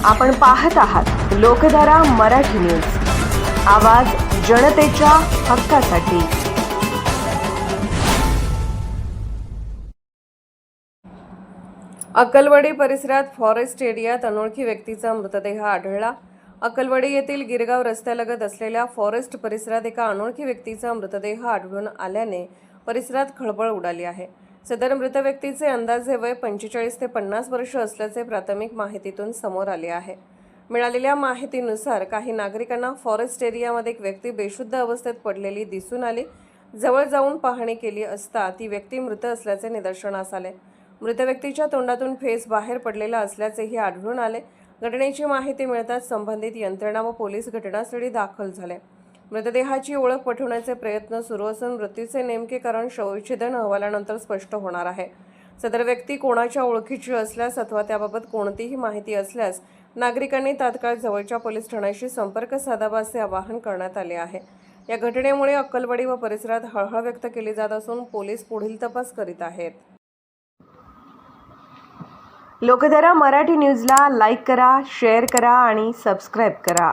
आपण पाहत आहात लोकधारा मराठी न्यूज, आवाज जनतेच्या हक्कासाठी। अक्कलवाडी परिसरात फॉरेस्ट एरियात अनोळखी व्यक्तीचा मृतदेह आढळला। अक्कलवाडी येथील गिरगाव रस्त्यालगत असलेल्या फॉरेस्ट परिसरात एका अनोळखी व्यक्तीचा मृतदेह आढळून आल्याने परिसरात खळबळ उडाली आहे। सदर मृत व्यक्तीचे अंदाजे वय 45 ते 50 वर्ष असल्याचे प्राथमिक माहितीतून समोर आले आहे। मिळालेल्या माहितीनुसार काही नागरिकांना फॉरेस्ट एरियामध्ये एक व्यक्ती बेशुद्ध अवस्थेत पडलेली दिसून आली। जवळ जाऊन पाहणी केली असता ती व्यक्ती मृत असल्याचे निदर्शनास आले। मृत व्यक्तीच्या तोंडातून फेस बाहेर पडलेला असल्याचेही आढळून आले। घटनेची माहिती मिळताच संबंधित यंत्रणा व पोलीस घटनास्थळी दाखल झाले। मृतदेहाची ओळख पटवण्याचे प्रयत्न सुरू असून मृत्यूचे नेमके कारण शवविच्छेदन अहवालानंतर स्पष्ट होणार आहे। सदर व्यक्ती कोणाच्या ओळखीची असल्यास अथवा त्याबाबत कोणतीही माहिती असल्यास नागरिकांनी तात्काळ जवळच्या पोलीस ठाण्याशी संपर्क साधावा असे आवाहन करण्यात आले आहे। या घटनेमुळे अक्कलवाडी व परिसरात हळहळ व्यक्त केली जात असून पोलीस पुढील तपास करीत आहेत। लोकधारा मराठी न्यूजला लाईक करा, शेअर करा आणि सबस्क्राईब करा।